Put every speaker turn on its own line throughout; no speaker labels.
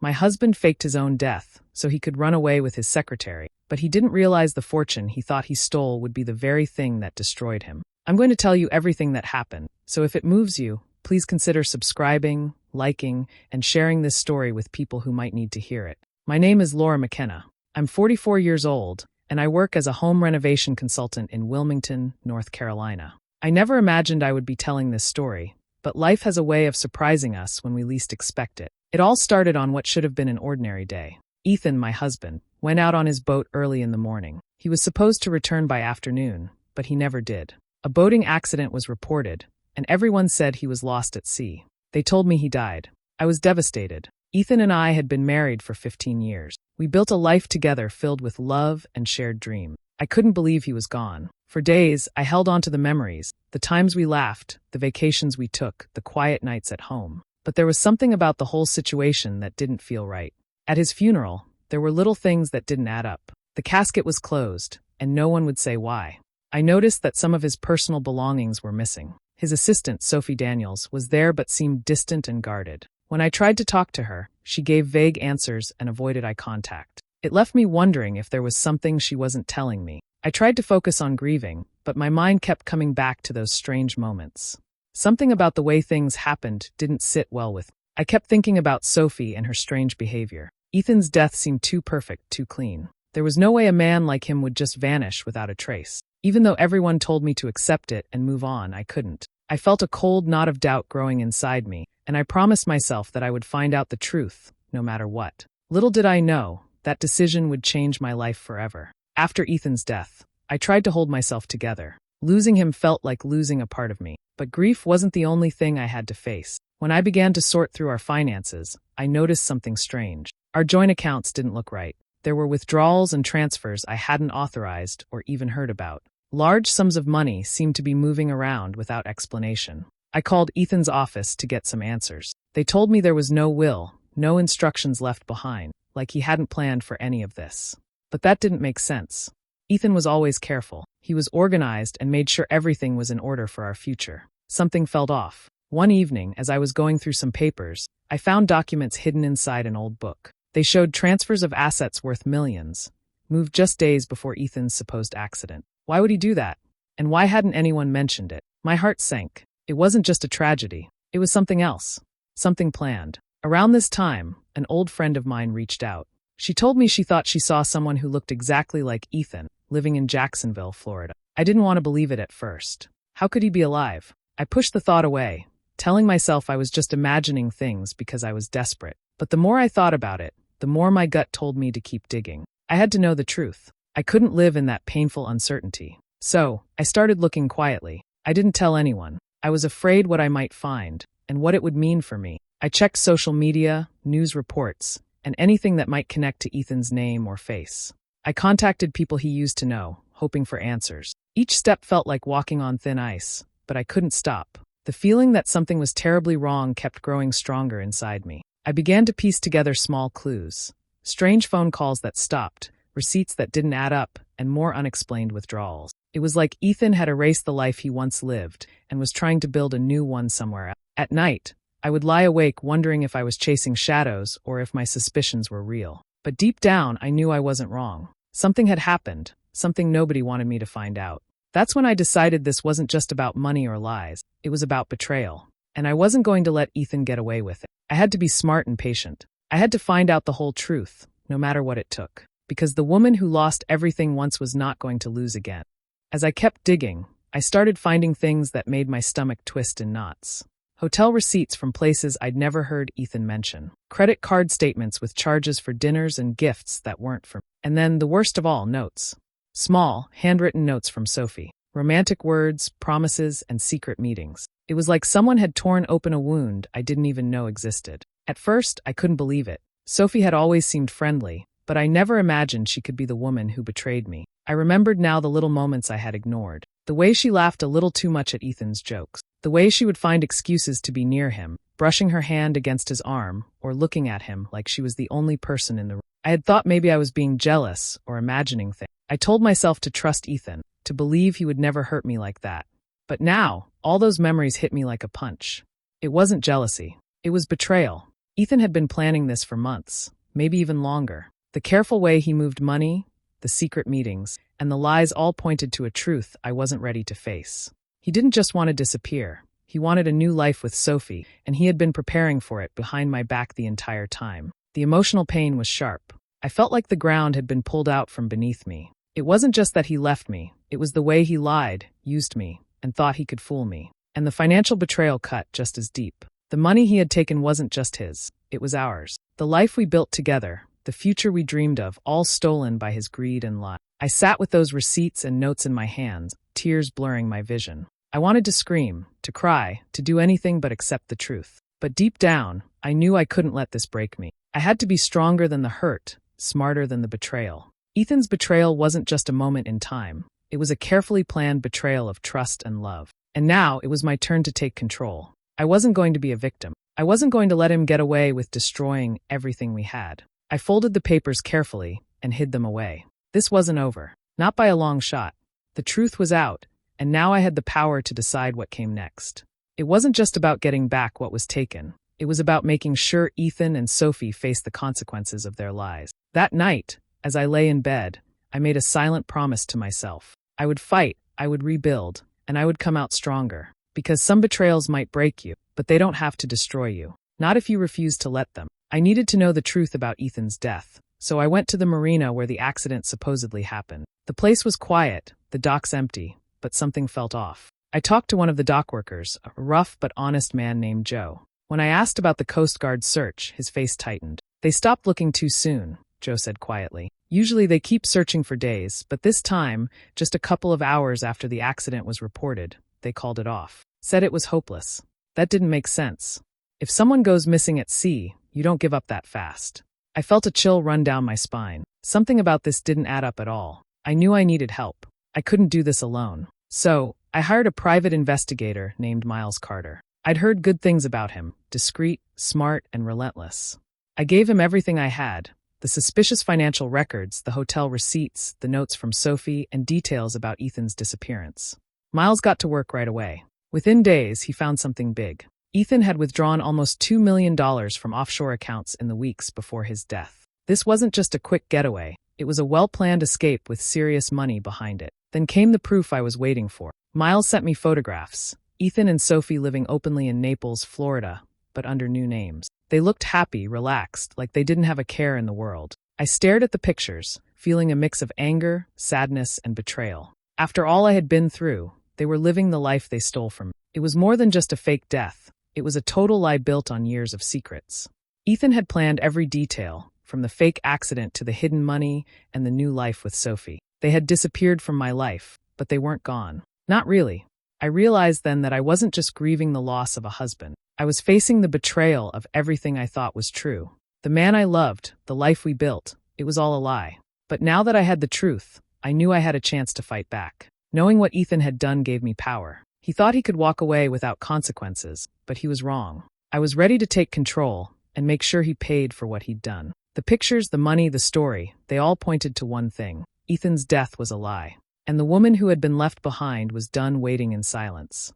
My husband faked his own death so he could run away with his secretary, but he didn't realize the fortune he thought he stole would be the very thing that destroyed him. I'm going to tell you everything that happened, so if it moves you, please consider subscribing, liking, and sharing this story with people who might need to hear it. My name is Laura McKenna. I'm 44 years old, and I work as a home renovation consultant in Wilmington, North Carolina. I never imagined I would be telling this story, but life has a way of surprising us when we least expect it. It all started on what should have been an ordinary day. Ethan, my husband, went out on his boat early in the morning. He was supposed to return by afternoon, but he never did. A boating accident was reported, and everyone said he was lost at sea. They told me he died. I was devastated. Ethan and I had been married for 15 years. We built a life together filled with love and shared dreams. I couldn't believe he was gone. For days, I held on to the memories, the times we laughed, the vacations we took, the quiet nights at home. But there was something about the whole situation that didn't feel right. At his funeral, there were little things that didn't add up. The casket was closed, and no one would say why. I noticed that some of his personal belongings were missing. His assistant, Sophie Daniels, was there but seemed distant and guarded. When I tried to talk to her, she gave vague answers and avoided eye contact. It left me wondering if there was something she wasn't telling me. I tried to focus on grieving, but my mind kept coming back to those strange moments. Something about the way things happened didn't sit well with me. I kept thinking about Sophie and her strange behavior. Ethan's death seemed too perfect, too clean. There was no way a man like him would just vanish without a trace. Even though everyone told me to accept it and move on, I couldn't. I felt a cold knot of doubt growing inside me, and I promised myself that I would find out the truth, no matter what. Little did I know, that decision would change my life forever. After Ethan's death, I tried to hold myself together. Losing him felt like losing a part of me. But grief wasn't the only thing I had to face. When I began to sort through our finances, I noticed something strange. Our joint accounts didn't look right. There were withdrawals and transfers I hadn't authorized or even heard about. Large sums of money seemed to be moving around without explanation. I called Ethan's office to get some answers. They told me there was no will, no instructions left behind, like he hadn't planned for any of this. But that didn't make sense. Ethan was always careful. He was organized and made sure everything was in order for our future. Something felt off. One evening, as I was going through some papers, I found documents hidden inside an old book. They showed transfers of assets worth millions, moved just days before Ethan's supposed accident. Why would he do that? And why hadn't anyone mentioned it? My heart sank. It wasn't just a tragedy. It was something else. Something planned. Around this time, an old friend of mine reached out. She told me she thought she saw someone who looked exactly like Ethan, living in Jacksonville, Florida. I didn't want to believe it at first. How could he be alive? I pushed the thought away, telling myself I was just imagining things because I was desperate. But the more I thought about it, the more my gut told me to keep digging. I had to know the truth. I couldn't live in that painful uncertainty. So, I started looking quietly. I didn't tell anyone. I was afraid what I might find, and what it would mean for me. I checked social media, news reports, and anything that might connect to Ethan's name or face. I contacted people he used to know, hoping for answers. Each step felt like walking on thin ice, but I couldn't stop. The feeling that something was terribly wrong kept growing stronger inside me. I began to piece together small clues. Strange phone calls that stopped, receipts that didn't add up, and more unexplained withdrawals. It was like Ethan had erased the life he once lived and was trying to build a new one somewhere else. At night, I would lie awake wondering if I was chasing shadows or if my suspicions were real. But deep down, I knew I wasn't wrong. Something had happened, something nobody wanted me to find out. That's when I decided this wasn't just about money or lies, it was about betrayal. And I wasn't going to let Ethan get away with it. I had to be smart and patient. I had to find out the whole truth, no matter what it took. Because the woman who lost everything once was not going to lose again. As I kept digging, I started finding things that made my stomach twist in knots. Hotel receipts from places I'd never heard Ethan mention. Credit card statements with charges for dinners and gifts that weren't for me. And then, the worst of all, notes. Small, handwritten notes from Sophie. Romantic words, promises, and secret meetings. It was like someone had torn open a wound I didn't even know existed. At first, I couldn't believe it. Sophie had always seemed friendly, but I never imagined she could be the woman who betrayed me. I remembered now the little moments I had ignored. The way she laughed a little too much at Ethan's jokes. The way she would find excuses to be near him, brushing her hand against his arm, or looking at him like she was the only person in the room. I had thought maybe I was being jealous or imagining things. I told myself to trust Ethan, to believe he would never hurt me like that. But now, all those memories hit me like a punch. It wasn't jealousy. It was betrayal. Ethan had been planning this for months, maybe even longer. The careful way he moved money, the secret meetings, and the lies all pointed to a truth I wasn't ready to face. He didn't just want to disappear. He wanted a new life with Sophie, and he had been preparing for it behind my back the entire time. The emotional pain was sharp. I felt like the ground had been pulled out from beneath me. It wasn't just that he left me, it was the way he lied, used me, and thought he could fool me. And the financial betrayal cut just as deep. The money he had taken wasn't just his, it was ours. The life we built together, the future we dreamed of, all stolen by his greed and lie. I sat with those receipts and notes in my hands, tears blurring my vision. I wanted to scream, to cry, to do anything but accept the truth. But deep down, I knew I couldn't let this break me. I had to be stronger than the hurt, smarter than the betrayal. Ethan's betrayal wasn't just a moment in time. It was a carefully planned betrayal of trust and love. And now it was my turn to take control. I wasn't going to be a victim. I wasn't going to let him get away with destroying everything we had. I folded the papers carefully and hid them away. This wasn't over. Not by a long shot. The truth was out, and now I had the power to decide what came next. It wasn't just about getting back what was taken. It was about making sure Ethan and Sophie faced the consequences of their lies. That night, as I lay in bed, I made a silent promise to myself. I would fight, I would rebuild, and I would come out stronger. Because some betrayals might break you, but they don't have to destroy you. Not if you refuse to let them. I needed to know the truth about Ethan's death, so I went to the marina where the accident supposedly happened. The place was quiet, the docks empty, but something felt off. I talked to one of the dock workers, a rough but honest man named Joe. When I asked about the Coast Guard search, his face tightened. They stopped looking too soon, Joe said quietly. Usually they keep searching for days, but this time, just a couple of hours after the accident was reported, they called it off. Said it was hopeless. That didn't make sense. If someone goes missing at sea, you don't give up that fast. I felt a chill run down my spine. Something about this didn't add up at all. I knew I needed help. I couldn't do this alone. So, I hired a private investigator named Miles Carter. I'd heard good things about him, discreet, smart, and relentless. I gave him everything I had. The suspicious financial records, the hotel receipts, the notes from Sophie, and details about Ethan's disappearance. Miles got to work right away. Within days, he found something big. Ethan had withdrawn almost $2 million from offshore accounts in the weeks before his death. This wasn't just a quick getaway. It was a well-planned escape with serious money behind it. Then came the proof I was waiting for. Miles sent me photographs. Ethan and Sophie living openly in Naples, Florida, but under new names. They looked happy, relaxed, like they didn't have a care in the world. I stared at the pictures, feeling a mix of anger, sadness, and betrayal. After all I had been through, they were living the life they stole from me. It was more than just a fake death. It was a total lie built on years of secrets. Ethan had planned every detail, from the fake accident to the hidden money and the new life with Sophie. They had disappeared from my life, but they weren't gone. Not really. I realized then that I wasn't just grieving the loss of a husband. I was facing the betrayal of everything I thought was true. The man I loved, the life we built, it was all a lie. But now that I had the truth, I knew I had a chance to fight back. Knowing what Ethan had done gave me power. He thought he could walk away without consequences, but he was wrong. I was ready to take control and make sure he paid for what he'd done. The pictures, the money, the story, they all pointed to one thing. Ethan's death was a lie. And the woman who had been left behind was done waiting in silence.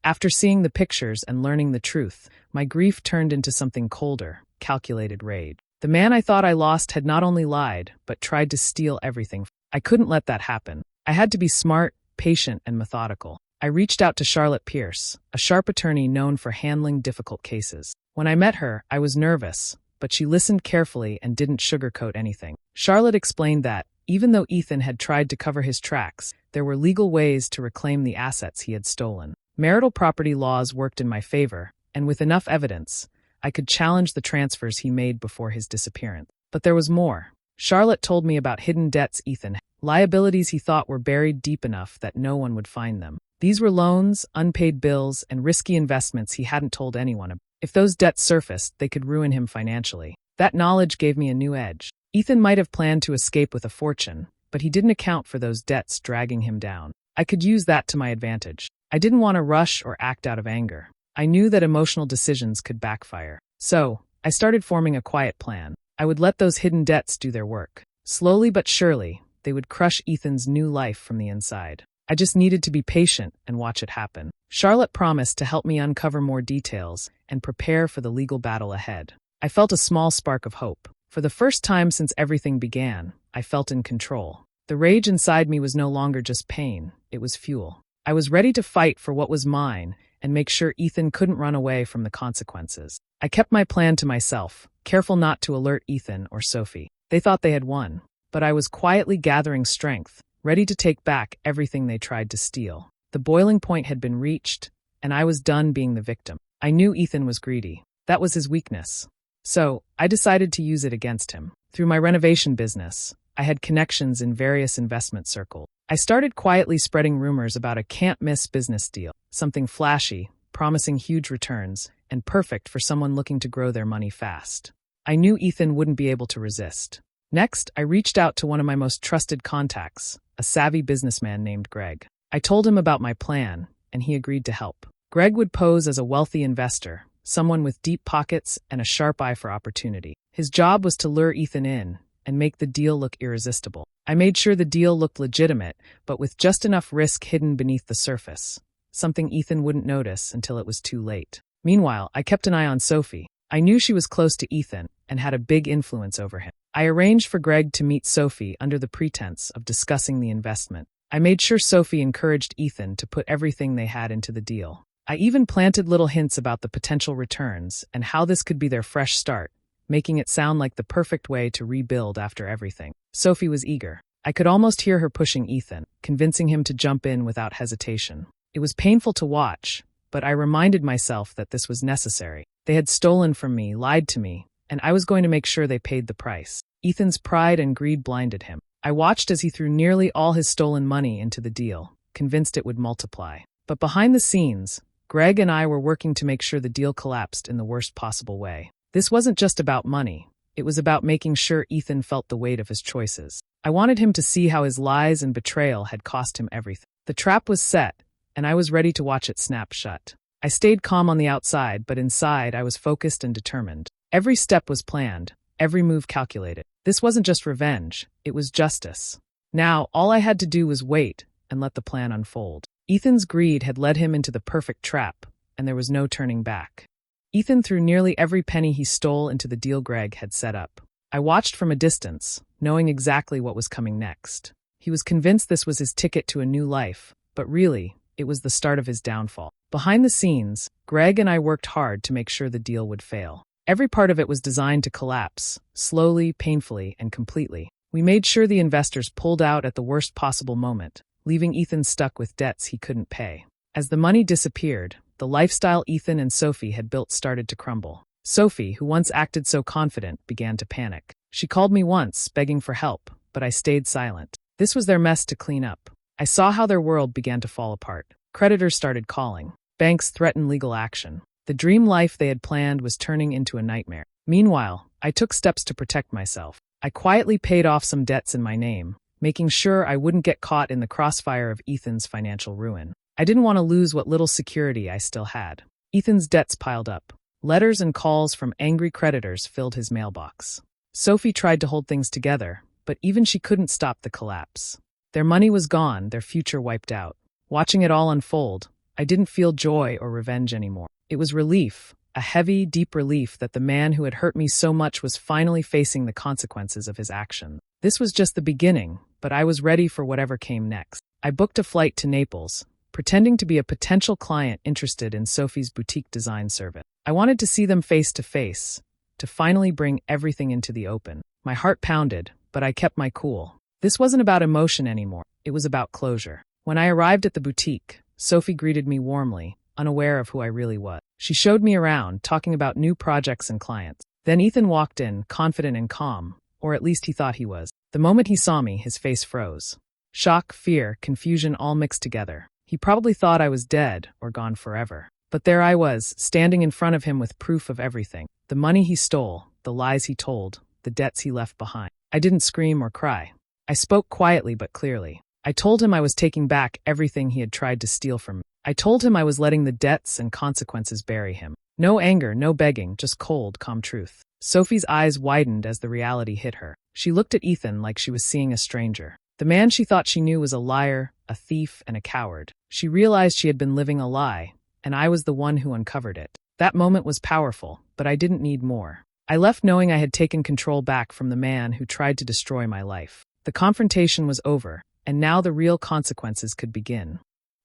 After seeing the pictures and learning the truth, my grief turned into something colder, calculated rage. The man I thought I lost had not only lied, but tried to steal everything. I couldn't let that happen. I had to be smart, patient, and methodical. I reached out to Charlotte Pierce, a sharp attorney known for handling difficult cases. When I met her, I was nervous, but she listened carefully and didn't sugarcoat anything. Charlotte explained that, even though Ethan had tried to cover his tracks, there were legal ways to reclaim the assets he had stolen. Marital property laws worked in my favor, and with enough evidence, I could challenge the transfers he made before his disappearance. But there was more. Charlotte told me about hidden debts Ethan had, liabilities he thought were buried deep enough that no one would find them. These were loans, unpaid bills, and risky investments he hadn't told anyone about. If those debts surfaced, they could ruin him financially. That knowledge gave me a new edge. Ethan might have planned to escape with a fortune, but he didn't account for those debts dragging him down. I could use that to my advantage. I didn't want to rush or act out of anger. I knew that emotional decisions could backfire. So, I started forming a quiet plan. I would let those hidden debts do their work. Slowly but surely, they would crush Ethan's new life from the inside. I just needed to be patient and watch it happen. Charlotte promised to help me uncover more details and prepare for the legal battle ahead. I felt a small spark of hope. For the first time since everything began, I felt in control. The rage inside me was no longer just pain, it was fuel. I was ready to fight for what was mine and make sure Ethan couldn't run away from the consequences. I kept my plan to myself, careful not to alert Ethan or Sophie. They thought they had won, but I was quietly gathering strength, ready to take back everything they tried to steal. The boiling point had been reached, and I was done being the victim. I knew Ethan was greedy. That was his weakness. So, I decided to use it against him. Through my renovation business, I had connections in various investment circles. I started quietly spreading rumors about a can't-miss business deal, something flashy, promising huge returns, and perfect for someone looking to grow their money fast. I knew Ethan wouldn't be able to resist. Next, I reached out to one of my most trusted contacts, a savvy businessman named Greg. I told him about my plan, and he agreed to help. Greg would pose as a wealthy investor, someone with deep pockets and a sharp eye for opportunity. His job was to lure Ethan in and make the deal look irresistible. I made sure the deal looked legitimate, but with just enough risk hidden beneath the surface, something Ethan wouldn't notice until it was too late. Meanwhile, I kept an eye on Sophie. I knew she was close to Ethan and had a big influence over him. I arranged for Greg to meet Sophie under the pretense of discussing the investment. I made sure Sophie encouraged Ethan to put everything they had into the deal. I even planted little hints about the potential returns and how this could be their fresh start, making it sound like the perfect way to rebuild after everything. Sophie was eager. I could almost hear her pushing Ethan, convincing him to jump in without hesitation. It was painful to watch, but I reminded myself that this was necessary. They had stolen from me, lied to me, and I was going to make sure they paid the price. Ethan's pride and greed blinded him. I watched as he threw nearly all his stolen money into the deal, convinced it would multiply. But behind the scenes, Greg and I were working to make sure the deal collapsed in the worst possible way. This wasn't just about money. It was about making sure Ethan felt the weight of his choices. I wanted him to see how his lies and betrayal had cost him everything. The trap was set, and I was ready to watch it snap shut. I stayed calm on the outside, but inside I was focused and determined. Every step was planned, every move calculated. This wasn't just revenge, it was justice. Now, all I had to do was wait and let the plan unfold. Ethan's greed had led him into the perfect trap, and there was no turning back. Ethan threw nearly every penny he stole into the deal Greg had set up. I watched from a distance, knowing exactly what was coming next. He was convinced this was his ticket to a new life, but really, it was the start of his downfall. Behind the scenes, Greg and I worked hard to make sure the deal would fail. Every part of it was designed to collapse, slowly, painfully, and completely. We made sure the investors pulled out at the worst possible moment, leaving Ethan stuck with debts he couldn't pay. As the money disappeared, the lifestyle Ethan and Sophie had built started to crumble. Sophie, who once acted so confident, began to panic. She called me once, begging for help, but I stayed silent. This was their mess to clean up. I saw how their world began to fall apart. Creditors started calling. Banks threatened legal action. The dream life they had planned was turning into a nightmare. Meanwhile, I took steps to protect myself. I quietly paid off some debts in my name, making sure I wouldn't get caught in the crossfire of Ethan's financial ruin. I didn't want to lose what little security I still had. Ethan's debts piled up. Letters and calls from angry creditors filled his mailbox. Sophie tried to hold things together, but even she couldn't stop the collapse. Their money was gone, their future wiped out. Watching it all unfold, I didn't feel joy or revenge anymore. It was relief, a heavy, deep relief that the man who had hurt me so much was finally facing the consequences of his actions. This was just the beginning, but I was ready for whatever came next. I booked a flight to Naples, pretending to be a potential client interested in Sophie's boutique design service. I wanted to see them face to face, to finally bring everything into the open. My heart pounded, but I kept my cool. This wasn't about emotion anymore, it was about closure. When I arrived at the boutique, Sophie greeted me warmly, unaware of who I really was. She showed me around, talking about new projects and clients. Then Ethan walked in, confident and calm, or at least he thought he was. The moment he saw me, his face froze. Shock, fear, confusion all mixed together. He probably thought I was dead or gone forever. But there I was, standing in front of him with proof of everything. The money he stole, the lies he told, the debts he left behind. I didn't scream or cry. I spoke quietly but clearly. I told him I was taking back everything he had tried to steal from me. I told him I was letting the debts and consequences bury him. No anger, no begging, just cold, calm truth. Sophie's eyes widened as the reality hit her. She looked at Ethan like she was seeing a stranger. The man she thought she knew was a liar, a thief, and a coward. She realized she had been living a lie, and I was the one who uncovered it. That moment was powerful, but I didn't need more. I left knowing I had taken control back from the man who tried to destroy my life. The confrontation was over, and now the real consequences could begin.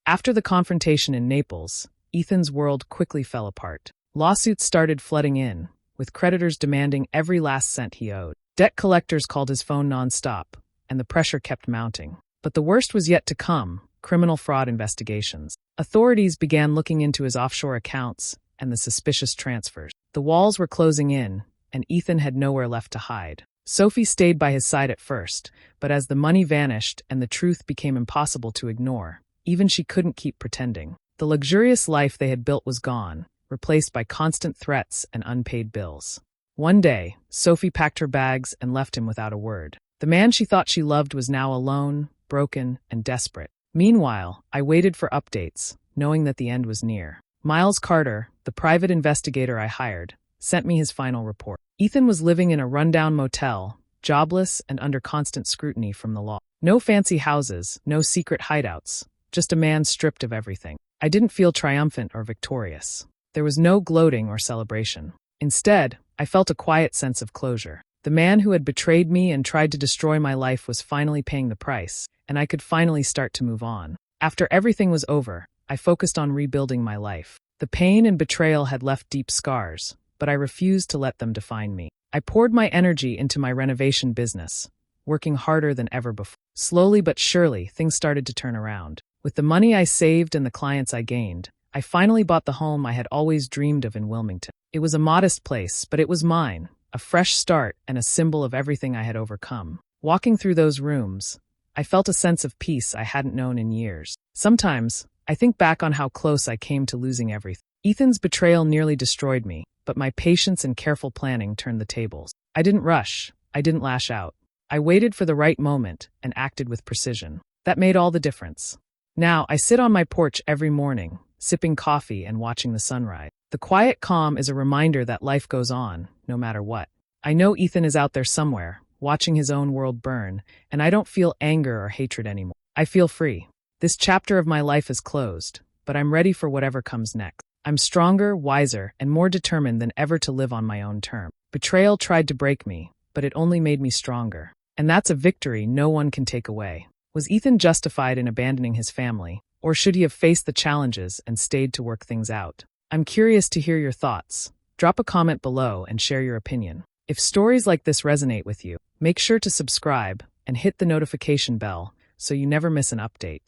After the confrontation in Naples, Ethan's world quickly fell apart. Lawsuits started flooding in, with creditors demanding every last cent he owed. Debt collectors called his phone nonstop, and the pressure kept mounting. But the worst was yet to come: criminal fraud investigations. Authorities began looking into his offshore accounts and the suspicious transfers. The walls were closing in, and Ethan had nowhere left to hide. Sophie stayed by his side at first, but as the money vanished and the truth became impossible to ignore, even she couldn't keep pretending. The luxurious life they had built was gone, replaced by constant threats and unpaid bills. One day, Sophie packed her bags and left him without a word. The man she thought she loved was now alone, broken, and desperate. Meanwhile, I waited for updates, knowing that the end was near. Miles Carter, the private investigator I hired, sent me his final report. Ethan was living in a rundown motel, jobless and under constant scrutiny from the law. No fancy houses, no secret hideouts, just a man stripped of everything. I didn't feel triumphant or victorious. There was no gloating or celebration. Instead, I felt a quiet sense of closure. The man who had betrayed me and tried to destroy my life was finally paying the price, and I could finally start to move on. After everything was over, I focused on rebuilding my life. The pain and betrayal had left deep scars, but I refused to let them define me. I poured my energy into my renovation business, working harder than ever before. Slowly but surely, things started to turn around. With the money I saved and the clients I gained, I finally bought the home I had always dreamed of in Wilmington. It was a modest place, but it was mine, a fresh start and a symbol of everything I had overcome. Walking through those rooms, I felt a sense of peace I hadn't known in years. Sometimes, I think back on how close I came to losing everything. Ethan's betrayal nearly destroyed me, but my patience and careful planning turned the tables. I didn't rush. I didn't lash out. I waited for the right moment and acted with precision. That made all the difference. Now, I sit on my porch every morning, sipping coffee and watching the sunrise. The quiet calm is a reminder that life goes on, no matter what. I know Ethan is out there somewhere, watching his own world burn, and I don't feel anger or hatred anymore. I feel free. This chapter of my life is closed, but I'm ready for whatever comes next. I'm stronger, wiser, and more determined than ever to live on my own terms. Betrayal tried to break me, but it only made me stronger. And that's a victory no one can take away. Was Ethan justified in abandoning his family, or should he have faced the challenges and stayed to work things out? I'm curious to hear your thoughts. Drop a comment below and share your opinion. If stories like this resonate with you, make sure to subscribe and hit the notification bell so you never miss an update.